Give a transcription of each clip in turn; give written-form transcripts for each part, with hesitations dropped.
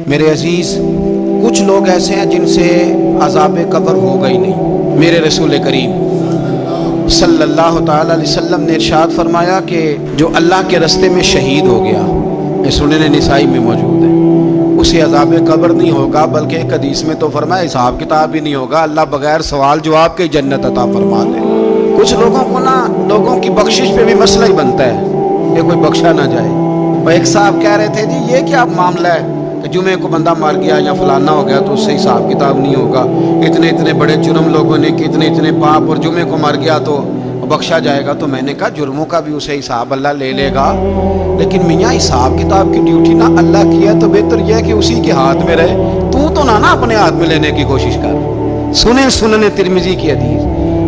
میرے عزیز، کچھ لوگ ایسے ہیں جن سے عذاب قبر ہوگا ہی نہیں۔ میرے رسول کریم صلی اللہ تعالی علیہ وسلم نے ارشاد فرمایا کہ جو اللہ کے رستے میں شہید ہو گیا، یہ سنن نسائی میں موجود ہے، اسے عذاب قبر نہیں ہوگا، بلکہ ایک حدیث میں تو فرمایا حساب کتاب ہی نہیں ہوگا، اللہ بغیر سوال جواب کے جنت عطا فرما دے۔ کچھ لوگوں کو لوگوں کی بخشش پہ بھی مسئلہ ہی بنتا ہے کہ کوئی بخشا نہ جائے۔ اور ایک صاحب کہہ رہے تھے جی یہ کیا معاملہ ہے کہ جمعے کو بندہ مر گیا یا فلانا ہو گیا تو اس سے حساب کتاب نہیں ہوگا، اتنے بڑے جرم لوگوں نے کہ اتنے پاپ، اور جمعے کو مر گیا تو بخشا جائے گا۔ تو میں نے کہا جرموں کا بھی اسے حساب اللہ لے لے گا، لیکن میاں حساب کتاب کی ڈیوٹی نہ اللہ کی ہے تو بہتر یہ ہے کہ اسی کے ہاتھ میں رہے، تو نہ اپنے ہاتھ میں لینے کی کوشش کر۔ سنن ترمذی کی حدیث۔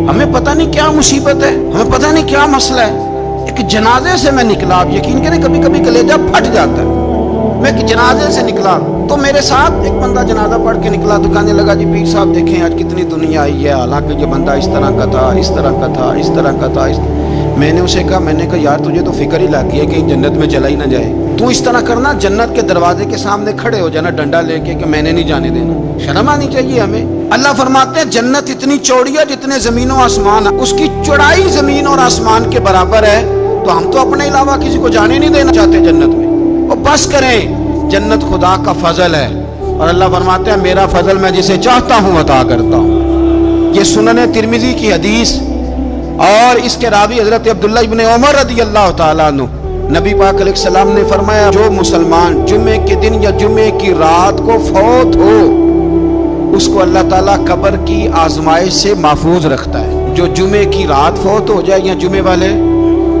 ہمیں پتہ نہیں کیا مصیبت ہے، ہمیں پتہ نہیں کیا مسئلہ ہے۔ ایک جنازے سے میں نکلا، آپ یقین کریں کبھی کبھی کلیجہ پھٹ جاتا ہے۔ میں ایک جنازے سے نکلا تو میرے ساتھ ایک بندہ جنازہ پڑھ کے نکلا تو کہنے لگا جی پیر صاحب دیکھیں آج کتنی دنیا آئی ہے، حالانکہ یہ بندہ اس طرح کا تھا، اس طرح کا تھا، اس طرح کا تھا۔ میں نے اسے کہا یار تجھے تو فکر ہی لاتی ہے کہ جنت میں چلا ہی نہ جائے، تو اس طرح کرنا جنت کے دروازے کے سامنے کھڑے ہو جانا ڈنڈا لے کے کہ میں نے نہیں جانے دینا۔ شرم آنی چاہیے ہمیں۔ اللہ فرماتے ہیں جنت اتنی چوڑی ہے جتنے زمین و آسمان، اس کی چوڑائی زمین اور آسمان کے برابر ہے، تو ہم تو اپنے علاوہ کسی کو جانے نہیں دینا چاہتے جنت میں۔ اور بس کریں، جنت خدا کا فضل ہے، اور اللہ فرماتے ہیں میرا فضل میں جسے چاہتا ہوں عطا کرتا ہوں۔ یہ سنن ترمذی کی حدیث، اور اس کے راوی حضرت عبداللہ ابن عمر رضی اللہ تعالیٰ عنہ، نبی پاک علیہ السلام نے فرمایا جو مسلمان جمعے کے دن یا جمعے کی رات کو فوت ہو، اس کو اللہ تعالیٰ قبر کی آزمائش سے محفوظ رکھتا ہے۔ جو جمعے کی رات فوت ہو جائے یا جمعے والے،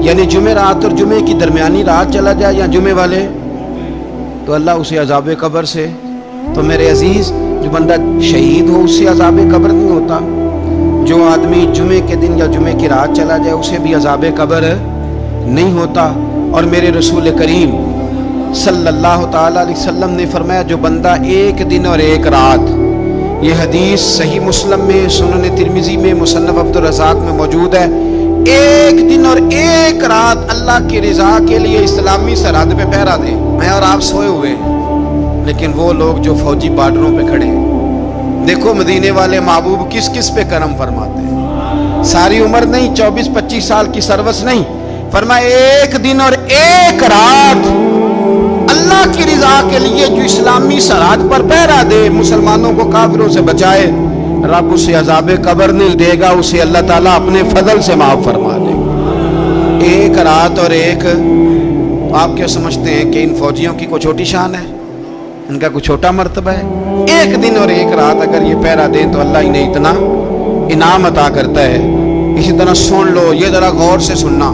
یعنی جمعے رات اور جمعے کی درمیانی رات چلا جائے یا جمعے والے، تو اللہ اسے عذاب قبر سے، تو میرے عزیز جو بندہ شہید ہو اس سے عذاب قبر نہیں ہوتا، جو آدمی جمعے کے دن یا جمعے کی رات چلا جائے اسے بھی عذاب قبر نہیں ہوتا۔ اور میرے رسول کریم صلی اللہ تعالی علیہ وسلم نے فرمایا جو بندہ ایک دن اور ایک رات، یہ حدیث صحیح مسلم میں، سنن ترمذی میں، مصنف عبدالرزاق میں موجود ہے، ایک دن اور ایک رات اللہ کی رضا کے لیے اسلامی سرحد پہ پہرا دے۔ میں اور آپ سوئے ہوئے ہیں، لیکن وہ لوگ جو فوجی بارڈروں پہ کھڑے ہیں، دیکھو مدینے والے محبوب کس کس پہ کرم فرماتے ہیں۔ ساری عمر نہیں، 24-25 سال کی سروس نہیں، فرمایا ایک دن اور ایک رات اللہ کی رضا کے لیے جو اسلامی سرحد پر پہرا دے، مسلمانوں کو کافروں سے بچائے، رب اسے عذاب قبر نہیں دے گا، اسے اللہ تعالیٰ اپنے فضل سے معاف فرما دے گا۔ ایک رات اور ایک، آپ کیا سمجھتے ہیں کہ ان فوجیوں کی کوئی چھوٹی شان ہے؟ ان کا کوئی چھوٹا مرتبہ ہے؟ ایک دن اور ایک رات اگر یہ پہرا دیں تو اللہ انہیں اتنا انعام عطا کرتا ہے۔ اسی طرح سن لو، یہ ذرا غور سے سننا،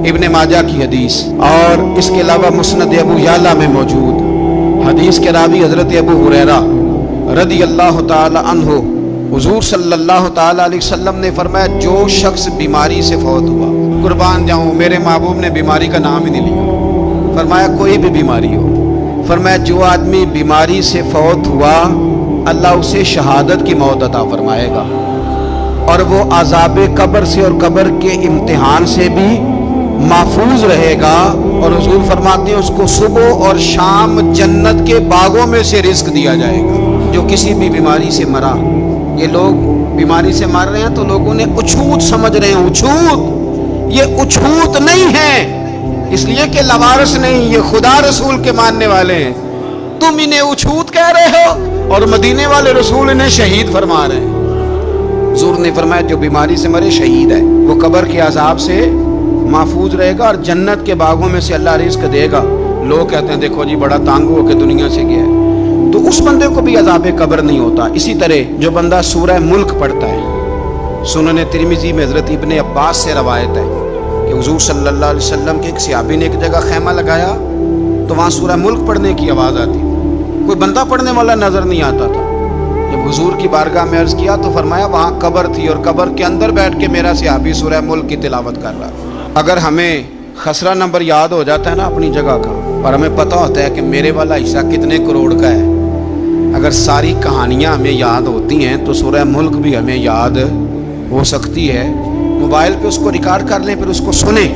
ابن ماجہ کی حدیث، اور اس کے علاوہ مسند ابو یعلا میں موجود حدیث کے راوی حضرت ابو ہریرہ رضی اللہ تعالی عنہ، حضور صلی اللہ تعالی علیہ وسلم نے فرمایا جو شخص بیماری سے فوت ہوا، قربان جاؤں میرے محبوب نے بیماری کا نام ہی نہیں لیا، فرمایا کوئی بھی بیماری ہو، فرمایا جو آدمی بیماری سے فوت ہوا اللہ اسے شہادت کی موت عطا فرمائے گا، اور وہ عذاب قبر سے اور قبر کے امتحان سے بھی محفوظ رہے گا، اور حضور فرماتے ہیں اس کو صبح اور شام جنت کے باغوں میں سے رزق دیا جائے گا۔ جو کسی بھی بیماری سے مرا، یہ لوگ بیماری سے مر رہے ہیں تو لوگوں نے اچھوت سمجھ رہے ہیں، اچھوت، یہ اچھوت نہیں ہے، اس لیے کہ لوارث نہیں، یہ خدا رسول کے ماننے والے ہیں، تم انہیں اچھوت کہہ رہے ہو اور مدینے والے رسول انہیں شہید فرما رہے ہیں۔ حضور نے فرمایا جو بیماری سے مرے شہید ہے، وہ قبر کے عذاب سے محفوظ رہے گا اور جنت کے باغوں میں سے اللہ رزق دے گا۔ لوگ کہتے ہیں دیکھو جی بڑا تانگ ہو کے دنیا سے گیا ہے، تو اس بندے کو بھی عذاب قبر نہیں ہوتا۔ اسی طرح جو بندہ سورہ ملک پڑھتا ہے، سنن ترمذی میں حضرت ابن عباس سے روایت ہے کہ حضور صلی اللہ علیہ وسلم کے ایک صحابی نے ایک جگہ خیمہ لگایا تو وہاں سورہ ملک پڑھنے کی آواز آتی، کوئی بندہ پڑھنے والا نظر نہیں آتا تھا۔ جب حضور کی بارگاہ میں عرض کیا تو فرمایا وہاں قبر تھی اور قبر کے اندر بیٹھ کے میرا صحابی سورہ ملک کی تلاوت کر رہا۔ اگر ہمیں خسرہ نمبر یاد ہو جاتا ہے نا اپنی جگہ کا، اور ہمیں پتہ ہوتا ہے کہ میرے والا حصہ کتنے کروڑ کا ہے، اگر ساری کہانیاں ہمیں یاد ہوتی ہیں تو سورہ ملک بھی ہمیں یاد ہو سکتی ہے۔ موبائل پہ اس کو ریکارڈ کر لیں، پھر اس کو سنیں،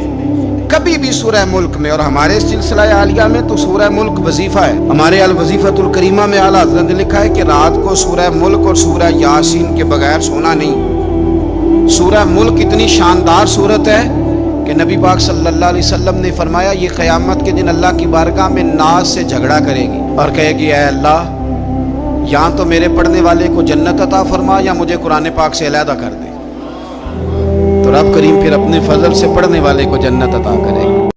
کبھی بھی سورہ ملک میں، اور ہمارے سلسلہ عالیہ میں تو سورہ ملک وظیفہ ہے، ہمارے الوظیفۃ الکریمہ میں اعلیٰ حضرت نے لکھا ہے کہ رات کو سورہ ملک اور سورہ یاسین کے بغیر سونا نہیں۔ سورہ ملک اتنی شاندار صورت ہے کہ نبی پاک صلی اللہ علیہ وسلم نے فرمایا یہ قیامت کے دن اللہ کی بارگاہ میں ناز سے جھگڑا کرے گی اور کہے گی اے اللہ، یا تو میرے پڑھنے والے کو جنت عطا فرما یا مجھے قرآن پاک سے علیحدہ کر دے۔ تو رب کریم پھر اپنے فضل سے پڑھنے والے کو جنت عطا کرے گا۔